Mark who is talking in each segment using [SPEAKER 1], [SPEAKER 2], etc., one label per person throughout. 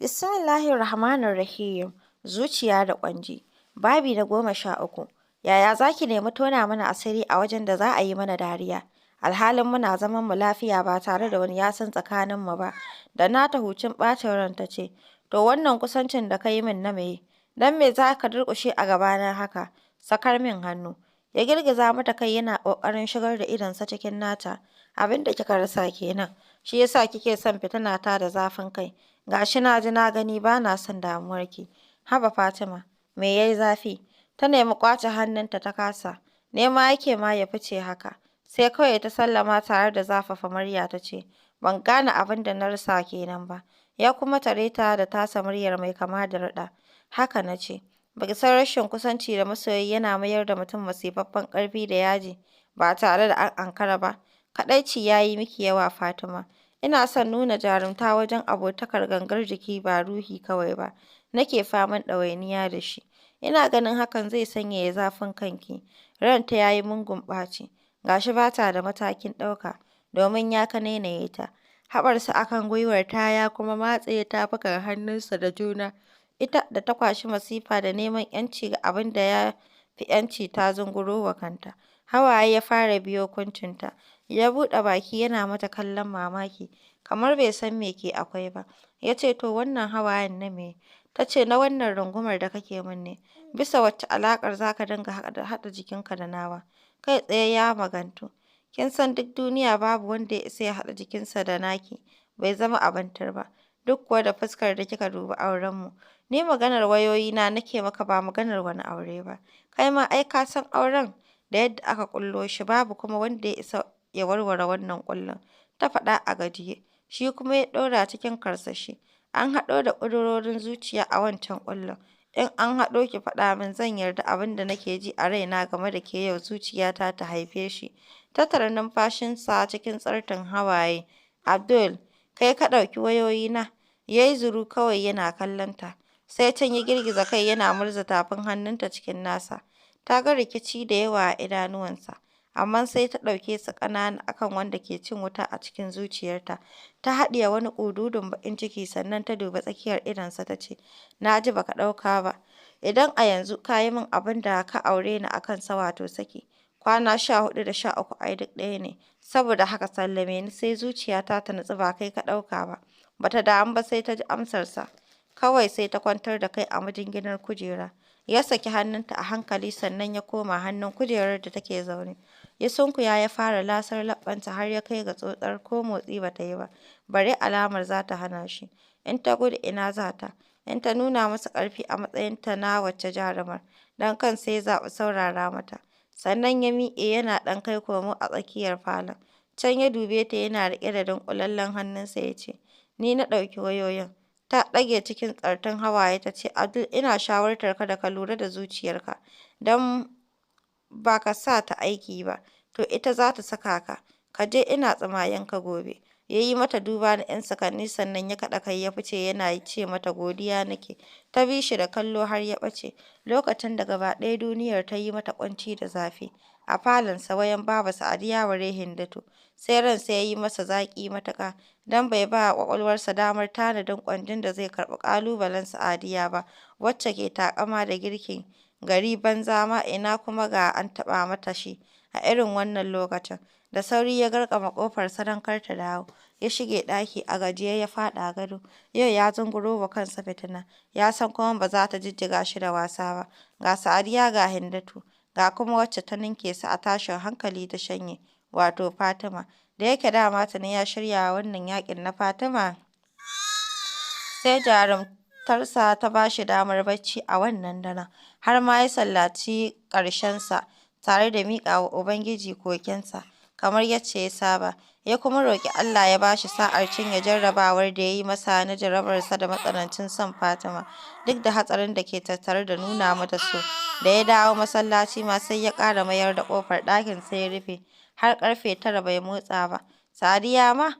[SPEAKER 1] Bismillahirrahmanirrahim. Zuciya da ƙwanji. Babi na 13. Yaya za ki nemi tona mana asiri a wajen da za a yi mana dariya, alhalin muna zaman mu lafiya ba tare da wani ya san tsakaninmu ba? Da nata hucin ɓacin ran ta ce, to wannan kusancin da ka yi min na meye? Don me za ka durƙushe a gabana haka? Sakar min hannu. Ya girgiza mata kai yana ƙoƙarin shigar da idonsa cikin nata. Abin da kika rasa kenan, shi yasa kike son fitinata da zafin kai. Ga shi na ji na gani ba na son damuwarki. Haba Fatima, me ya yi zafi? Ta nemi ƙwace hannunta ta kasa. Nema yake ma ya fice haka. Sai kawai ta sallama tare da zafafa murya ta ce, ban gane abin da na rasa kenan ba. Ya kuma tare ta da tasa muryar mai kama da raɗa. Haka na ce, ba ki san rashin kusanci da masoyi yana mayar da mutum masifaffen ƙarfi da yaji ba tare da an ankara ba. Kaɗaici ya yi miki yawa Fatima. Ina son nuna jarumta wajen abotakar gangar jiki ba ruhi kawai ba nake faman ɗawainiya da shi. Ina ganin hakan zai sanyaya zafin kanki. Ranta ya yi mugun ɓaci. Ga shi ba ta da matakin ɗauka, domin ya kanainaye ta. Haɓarsa a kan gwiwarta ya kuma matse tafukan hannunsa da juna. Ita da ta kwashi masifa da neman 'yanci ga abin da ya fi 'yanci ta zunguro wa kanta. Hawaye ya fara biyo kuncinta. Ya buɗe baki yana mata kallon mamaki, kamar bai san me ke akwai ba. Ya ce, to wannan hawayen na meye? Ta ce, na wannan rungumar da kake min ne. Bisa wacce alaƙar za ka dinga haɗa jikinka da nawa? Kai tsaye ya magantu. Kin san duk duniya babu wanda ya isa ya haɗa jikinsa da naki, bai zama abin tir ba. Duk kuwa da fuskar da kika dubi aurenmu. Ni maganar wayoyina nake maka ba maganar wani aure ba. Kai ma ai ka san auren da yadda aka ƙullo shi, babu kuma wanda ya isa ya warware wannan ƙullin. Ta faɗa a gajiye. Shi kuma ya ɗora cikin karsashi. An haɗo da ƙudurorin zuciya a wancan ƙullin. In an haɗo ki faɗa min, zan yarda abin da nake ji a raina game da ke yau zuciyata ta haife shi. Tattara numfashinsa cikin tsartin hawaye. Abdul, kai ka ɗauki wayoyina? Ya yi zuru kawai yana kallon ta. Sai can ya girgiza kai yana murza tafin hannunta cikin nasa. Ta ga rikici da yawa a idanuwansa, amma sai ta ɗauke su ƙanana akan wanda ke cin wuta a cikin zuciyarta. Ta haɗiye wani ƙududun baƙin ciki sannan ta dubi tsakiyar idonsa ta ce, na ji baka ɗauka ba. Idan a yanzu ka yi min abin da ka aure ni a kansa wato saki, kwana 14 da 13 ai duk ɗaya ne. Saboda haka sallame ni sai zuciyata ta nutsu ba kai ka ɗauka ba. Bata damu ba sai ta ji amsarsa. Kawai sai ta kwantar da kai a majinginar kujera. Ya saki hannunta a hankali sannan ya koma hannun kujerar da take zaune. Ya sunkuya ya fara lasar leɓɓanta har ya kai ga tsotsar, ko motsi ba ta yi ba, bare alamar za ta hana shi. In ta gudu ina za ta? In ta nuna masa ƙarfi a matsayinta na wacce jarumar? Don kansa ya zaɓi saurara mata. Sannan ya miƙe yana ɗan kai komo a tsakiyar falon. Can ya dube ta yana riƙe da dunƙulallen hannunsa ya ce, ni na ɗauki wayoyin. Ta ɗage cikin tsartin hawaye ta ce, Abdul, ina shawartar ka da ka lura da zuciyarka. Don ba ka sa ta aiki ba, to ita za ta saka ka. Ka je, ina tsimayen ka gobe. Ya yi mata duba na 'yan sakanni sannan ya kaɗa kai ya fice yana ce mata godiya nake. Ta bi shi da kallo har ya ɓace. Lokacin da gaba ɗaya duniyar ta yi mata ƙunci da zafi. A falonsa wajen Baba Sa'adiya bare Hindatu. Sai ransa ya yi masa zaƙi matuƙa, don bai ba wa ƙwaƙwalwarsa damar tanadin ƙwanjin da zai karɓi ƙalubalen Sa'adiya ba, wacce ke taƙama da girkin gari banza ma ina kuma ga an taɓa mata shi a irin wannan lokacin. Da sauri ya garkama ƙofarsa don kar ta dawo. Ya shige ɗaki a gajiye ya faɗa gado. Yau ya zunguro wa kansa fitina. Ya san kuma ba za ta jijjiga shi da wasa ba. Ga Sa'adiya ga Hindatu, ga kuma wacce ta ninke su a tashin hankali ta shanye, wato Fatima. Da yake dama tuni ya shirya wa wannan yaƙin na Fatima, sai jarumtarsa ta ba shi damar bacci a wannan daren. Har ma ya sallaci ƙarshensa tare da miƙa wa Ubangiji kokensa, kamar yacce ya saba. Ya kuma roƙi Allah ya ba shi sa'ar cinye jarrabawar da ya yi masa na jarrabarsa da matsanancin son Fatima, duk da hatsarin da ke tattare da nuna mata so. Da ya dawo masallaci ma sai ya ƙara mayar da ƙofar ɗakinsa ya rufe, har ƙarfe 9 bai motsa ba. Sa'adiya ma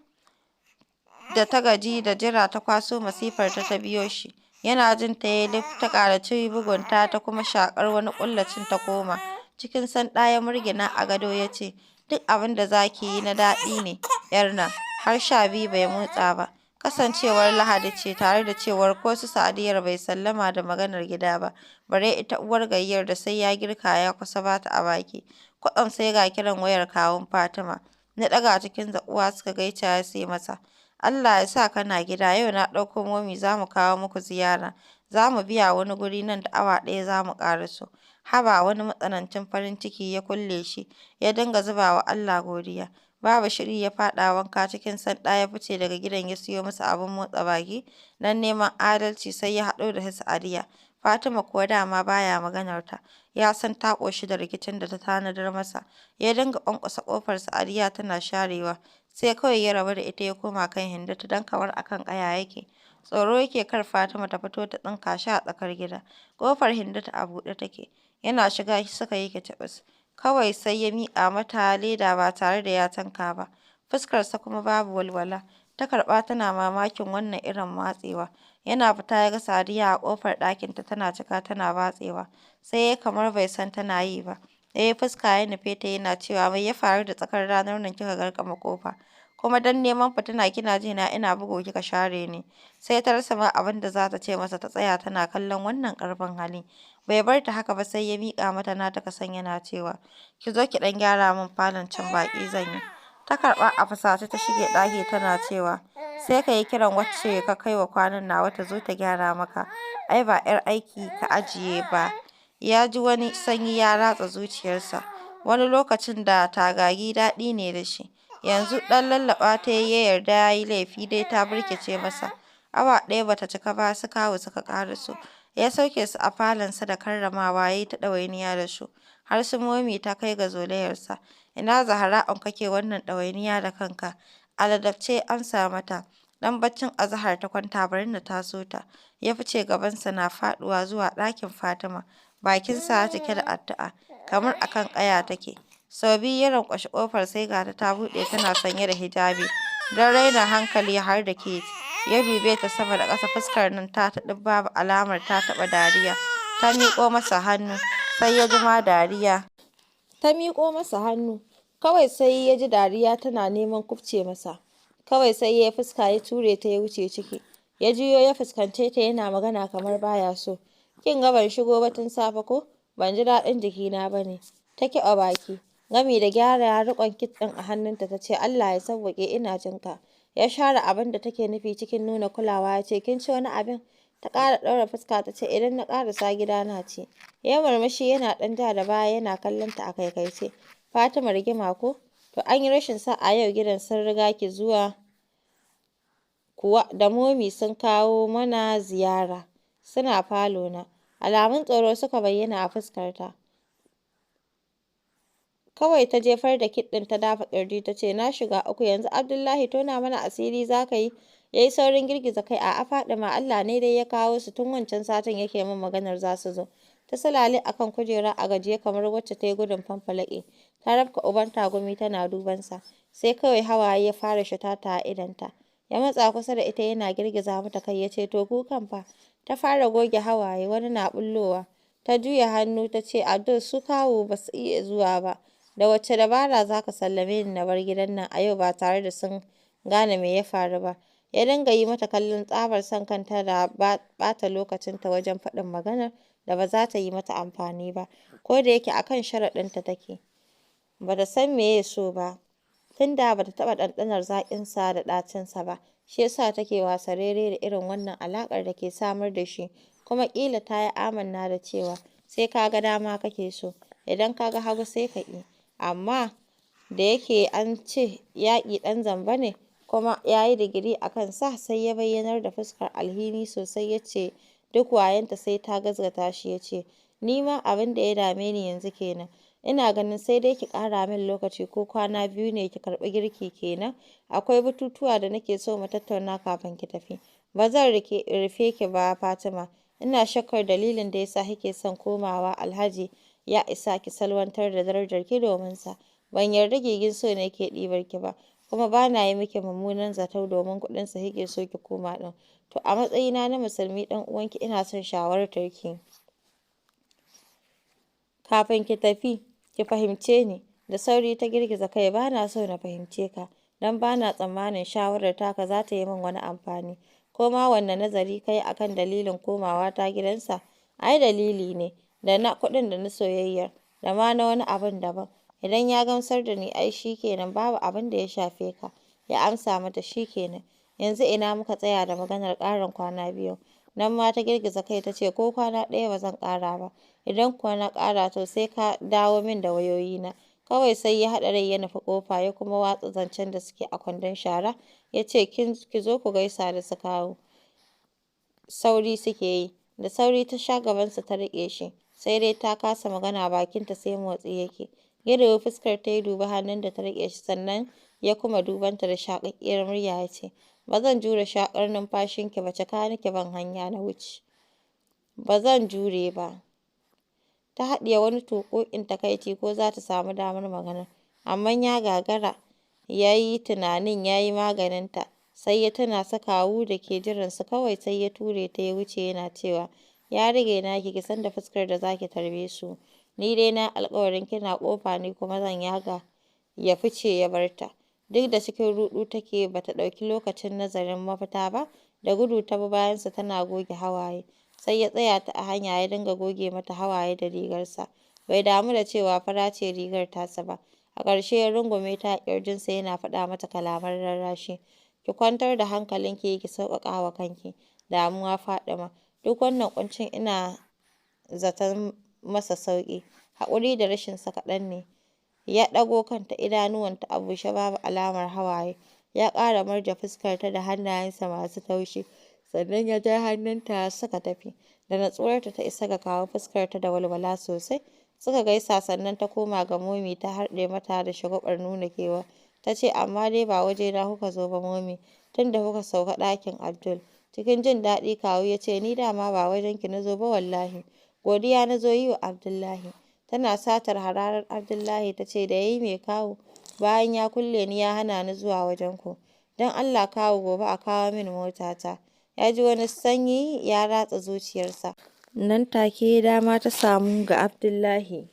[SPEAKER 1] da ta gaji da jira ta kwaso masifarta ta biyo shi. Yana jin ta yi lif ta ƙaraci bugunta ta kuma shaƙar wani ƙullacin ta koma. Cikin sanda ya murgina a gado ya ce, duk abin da za ki yi na daɗi ne, 'yar nan. Har 12 bai motsa ba. kasancewar Lahadi ce tare da cewar ko su Sa'adiyar bai sallama da maganar gida ba, bare ita uwar gayyar da sai ya girka ya kusa ba ta a baki. Kwatsam sai ga kiran wayar kawun Fatima. Na ɗaga cikin zaƙuwa suka gaisa ya ce masa, Allah ya sa kana gida, yau na ɗauko Momi za mu kawo muku ziyara. Za mu biya wani guri nan da awa ɗaya za mu ƙaraso. Haba, wani matsanancin farin ciki ya kulle shi, ya dinga zuba wa Allah godiya. Babu shiri ya faɗa wanka cikin sanda ya fice daga gidan ya siyo masa abin motsa baki don neman adalci sai ya haɗo da su Sa'adiya. Fatima kuwa dama baya maganarta, ya san ta ƙoshi da rikicin da ta tanadar masa. Ya dinga ƙwanƙwasa ƙofar Sa'adiya tana sharewa, sai kawai ya rabu da ita ya koma kan Hindatu don kamar a kan ƙaya yake. Tsoro yake kar Fatima ta fito ta tsinka shi a tsakar gida. Ƙofar Hindatu a buɗe take, yana shiga suka yi kicibis. Kawai sai ya miƙa mata leda ba tare da ya tanka ba, fuskarsa kuma babu walwala. Ta karɓa tana mamakin wannan irin matsewa. Yana fita ya ga Sadiya a ƙofar ɗakinta tana cika tana batsewa, sai ya kamar bai san tana yi ba. Ya yi fuska ya nufe ta yana cewa, mai ya faru da tsakar ranar nan kika garkama ƙofa? Kuma don neman fitina kina ji na ina bugu kika share ni. Sai ta rasa ma abin da za ta ce masa ta tsaya tana kallon wannan ƙarfin hali. Bai bar ta haka ba sai ya miƙa mata nata kasan yana cewa, ki zo ki ɗan gyara min falon can baƙi zan yi. Ta karɓa a fusace ta shige ɗaki tana cewa, sai ka yi kiran wacce ka kai wa kwanan nawa ta zo ta gyara maka. Ai ba 'yar aiki ka ajiye ba. Ya ji wani sanyi ya ratsa zuciyarsa. Wani lokacin da tagagi daɗi ne da shi. Yanzu ɗan lallaɓa ta yi ya yarda ya yi laifi dai ta birkice masa. Awa ɗaya ba ta cika ba su kawu suka ƙaraso. Ya sauke su a falonsa da karramawa ya yi ta ɗawainiya da su. Har su Momi ta kai ga zolayarsa. Ina Zahra'un kake wannan ɗawainiya da kanka? A ladabce ya amsa mata. Ɗan baccin azahar ta kwanta bari na taso ta. Ya fice gabansa na faɗuwa zuwa ɗakin Fatima. Bakinsa cike da addu'a, kamar a kan ƙaya take. Sau biyu ya ranƙwashi ƙofar sai ga ta buɗe tana sanye da hijabi. Don raina hankali har da ke ya dube ta sama da ƙasa fuskar nan ta taɗi babu alamar ta taɓa dariya. Ta miƙo masa hannu, sai ya ji ma dariya. Ta miƙo masa hannu, kawai sai ya ji dariya tana neman kubce masa. Kawai sai ya yi fuska ya ture ta ya wuce ciki. Ya juyo ya fuskance ta yana magana kamar baya so. Kin ga ban shigo ba tun safe ko? Ban ji daɗin jikina ba ne. Ta kiɓa baki, gami da gyara riƙon kit ɗin a hannunta ta ce, Allah ya sauwaƙe ina jinka. Ya share abin da take nufi cikin nuna kulawa ya ce, kin ci wani abin? Ta ƙara ɗaura fuska ta ce, idan na ƙarasa gida na ci. Ya murmushi yana ɗan ja da baya yana kallon ta a kaikaice. Fatima rigima ko? To an yi rashin sa'a yau gidan sun riga ki zuwa kuwa da Momi sun kawo mana ziyara. Suna falo na. Alamun tsoro suka bayyana a fuskarta. Kawai ta jefar da kit ɗin ta dafa ƙirji ta ce, na shiga uku yanzu Abdullahi tona mana asiri za ka yi? Ya yi saurin girgiza kai, a'a Fadima Allah ne dai ya kawo su tun wancan satin yake min maganar za su zo. Ta sulale a kan kujera a gajiye kamar wacce ta yi gudun fanfalaƙe. Ta rafka uban tagumi tana dubansa. Sai kawai hawaye ya fara shitata a idonta. Ya matsa kusa da ita yana girgiza mata kai ya ce, to kukan fa? Ta fara goge hawaye wani na ɓullowa. Ta juya hannu ta ce, Abdul su kawu ba su iya zuwa ba. Da wacce dabara za ka sallame ni na bar gidan nan a yau ba tare da sun gane me ya faru ba. Ya dinga yi mata kallon tsabar son kanta da ɓata lokacinta wajen faɗin maganar da ba za ta yi mata amfani ba, ko da yake a kan sharaɗinta take. Ba ta san me ya so ba, tunda ba ta taɓa ɗanɗanar zaƙinsa da ɗacinsa ba, shi ya sa take wasarere da irin wannan alaƙar da ke samar da shi, kuma ƙila ta yi amanna da cewa sai ka ga dama kake so, idan ka ga hagu sai ka ƙi. Amma da yake an ce yaƙi ɗan zamba ne, kuma ya yi digiri a kansa, sai ya bayyanar da fuskar alhini sosai ya ce duk wayonta sai ta gazgata shi ya ce, ni ma abin da ya dame ni yanzu kenan. Ina ganin sai dai ki ƙara min lokaci ko kwana biyu ne ki karɓi girki kenan. Akwai batutuwa da nake so mu tattauna kafin ki tafi. Ba zan rufe ki ba Fatima. Ina shakkar dalilin da ya sa kike son komawa Alhaji ya isa ki salwantar da darajar ki domin sa. Ban yarda gigin so ne ke ɗibar ki ba, kuma ba na yi miki mummunan zato domin kuɗinsa kike so ki koma ɗin. To a matsayina na musulmi ɗan uwanki ina son shawartar ki. Kafin ki tafi, ki fahimce ni. Da sauri ta girgiza kai, ba na so na fahimce ka. don ba na tsammanin shawarar taka za ta yi min wani amfani. Ko ma wanne nazari kai akan dalilin komawa ta gidansa, ai dalili ne, da na kuɗin da na soyayyar, da ma na wani abun daban. Idan ya gamsar da ni ai shi kenan, babu abin da ya shafe ka. Ya amsa mata, shi kenan. Yanzu ina muka tsaya da maganar ƙarin kwana biyu? Nan ma ta girgiza kai ta ce ko kwana ɗaya ba zan ƙara ba. Idan kuwa na ƙara to sai ka dawo min da wayoyina. Kawai sai ya haɗa rai ya nufi ƙofa ya kuma watsa zancen da suke a kwandon shara. Ya ce ki zo ku gaisa da su kawu. Sauri suke yi. Da sauri ta sha gabansa ta riƙe shi. Sai dai ta kasa magana, bakinta sai motsi yake. Ya dubi fuskar ta, ya dubi hannun da ta riƙe shi, sannan ya kuma dubanta da shaƙaƙƙiyar murya ya ce, ba zan jure shaƙar numfashinki ba, caka niki ban hanya na wuce. Ba zan jure ba. Ta haɗiye wani tuƙuƙin takaici ko za ta samu damar magana, amma ya gagara. Ya yi tunanin ya yi maganinta, sai ya tuna su kawu da ke jiransu, kawai sai ya ture ta ya wuce yana cewa, ya rage naki, ki san da fuskar da za ki tarbe su. Ni dai na alƙawarin kina ƙofa ne kuma zan yaga. Ya fice ya bar ta. Duk da cikin ruɗu take, ba ta ɗauki lokacin nazarin mafita ba, da gudu ta bi bayansa tana goge hawaye. Sai ya tsaya ta a hanya ya dinga goge mata hawaye da rigarsa. Bai damu da cewa fara ce rigar tasa ba. A ƙarshe ya rungume ta a ƙirjinsa yana faɗa mata kalaman rarrashi. Ki kwantar da hankalinki, ki sauƙaƙa wa kanki damuwa Faɗima. Duk wannan ƙuncin ina zaton masa sauƙi. Haƙuri da rashinsa kaɗan ne. Ya ɗago kanta, idanuwanta a bushe babu alamar hawaye. Ya ƙara murje fuskarta da hannayensa masu taushi, sannan ya ja hannunta suka tafi. Da natsuwarta ta isa ga kawo, fuskarta da walwala sosai. Suka gaisa sannan ta koma ga Momi ta harɗe mata da shagwaɓar nuna kewa. Ta ce, amma dai ba wajena kuka zo ba Momi, tun da kuka sauka ɗakin Abdul. Cikin jin daɗi kawu ya ce, ni dama ba wajenki na zo ba wallahi. Godiya na zo yi wa Abdullahi. Tana satar hararar Abdullahi ta ce, da ya yi me kawu? Bayan ya kulle ni ya hana ni zuwa wajenku. Don Allah kawu gobe a kawo min motata. Ya ji wani sanyi ya ratsa zuciyarsa. Nan take dama ta samu ga Abdullahi.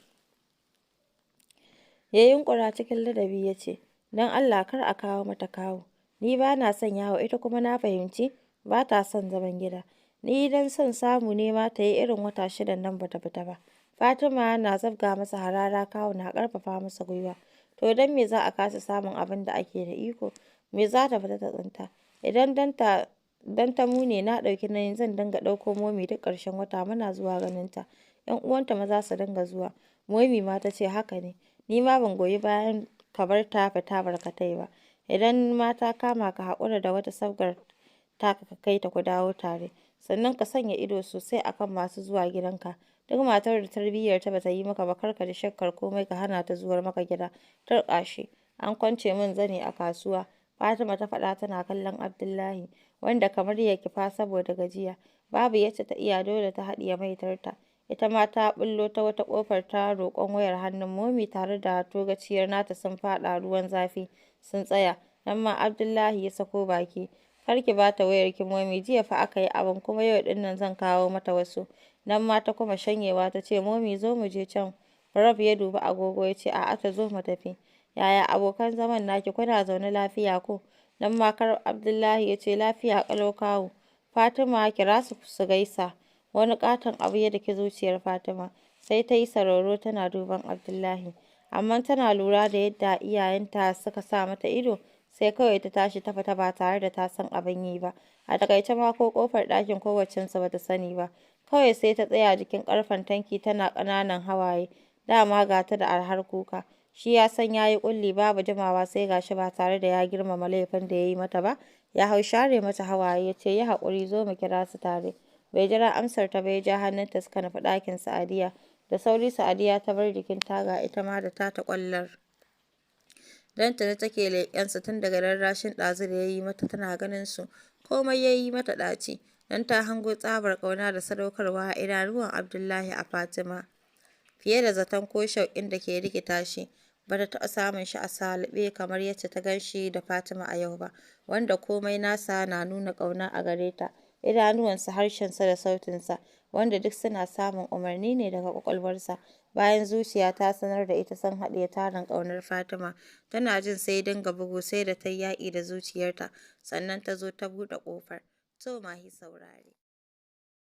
[SPEAKER 1] Ya yunƙura cikin ladabi ya ce, don Allah kar a kawo mata kawu. Ni ba na son yawo, ita kuma na fahimci ba ta son zaman gida. Ni idan son samu ne ma ta yi irin wata 6 nan ba ta fita ba. Fatima na zabga masa harara, kawu na ƙarfafa masa gwiwa. To don me za a kasa samun abin da ake da iko? Me za ta fita ta tsinta? Idan dan ta mu ne, na ɗauki nauyin zan dinga ɗauko Momi duk ƙarshen wata muna zuwa ganinta. 'Yan uwanta maza su dinga zuwa. Momi ma ta ce haka ne. Ni ma ban goyi bayan ka bar ta fita barkatai ba. Idan ma ta kama ka haƙura da wata sabgar taka ka kai ta ku dawo tare. Sannan ka sanya ido sosai akan masu zuwa gidanka. Duk matar da tarbiyyarta ba ta yi maka ba, kar ka ji shakkar komai ka hana ta zuwar maka gida. Turƙa shi. An kwance min zani a kasuwa. Fatima ta faɗa tana kallon Abdullahi, wanda kamar ya kifa saboda gajiya. Babu yacce ta iya, dole ta haɗiye maitarta. Ita ma ta ɓullo ta wata ƙofar ta roƙon wayar hannun Momi, tare da togaciyar nata sun faɗa ruwan zafi sun tsaya. Nan ma Abdullahi ya sako baki. Kar ki ba ta wayarki Momi, jiya fa aka yi abin kuma yau ɗin nan zan kawo mata wasu. Nan ma ta kuma shanyewa ta ce, Momi zo mu je can. Rob ya dubi agogo ya ce, a'a ta zo mu tafi. Yaya abokan zaman naki, kuna zaune lafiya ko? Nan ma kar Abdullahi ya ce, lafiya ƙalau kawu. Fatima kira su gaisa. Wani ƙaton abu ya daki zuciyar Fatima. Sai ta yi sararo tana duban Abdullahi. Amma tana lura da yadda iyayenta suka sa mata ido, sai kawai ta tashi ta fita ba tare da ta san abin yi ba. A takaice ma ko ƙofar ɗakin kowaccensu ba ta sani ba. Kawai sai ta tsaya jikin ƙarfen tanki tana ƙananan hawaye. Dama ga ta da arhar kuka. Shi ya san ya yi ƙulli, babu jimawa sai ga shi ba tare da ya girmama laifin da ya yi mata ba. Ya hau share mata hawaye ya ce, yi haƙuri zo mu kira su tare. Bai jira amsar ta ba, ya ja hannunta suka nufi ɗakin Sa'adiya. Da sauri Sa'adiya ta bar jikin taga ita ma da tata ƙwallar. Don tuni take leƙensa tun daga rarrashin ɗazu da ya yi mata tana ganin su. Komai ya yi mata ɗaci. Don ta hango tsabar ƙauna da sadaukarwa a idanuwan Abdullahi a Fatima. Fiye da zaton ko shauƙin da ke rikita shi. Ba ta taɓa samun shi a salube kamar yadda ta gan shi da Fatima a yau ba, wanda komai nasa na nuna ƙauna a gare ta. idanuwansa, harshensa da sautinsa, wanda duk suna samun umarni ne daga ƙwaƙwalwarsa. Bayan zuciya ta sanar da ita sun haɗiye tarin ƙaunar Fatima, tana jin sai dinga bugu sai da ta yi yaƙi da zuciyarta, sannan ta zo ta buɗe ƙofar. To masu saurare.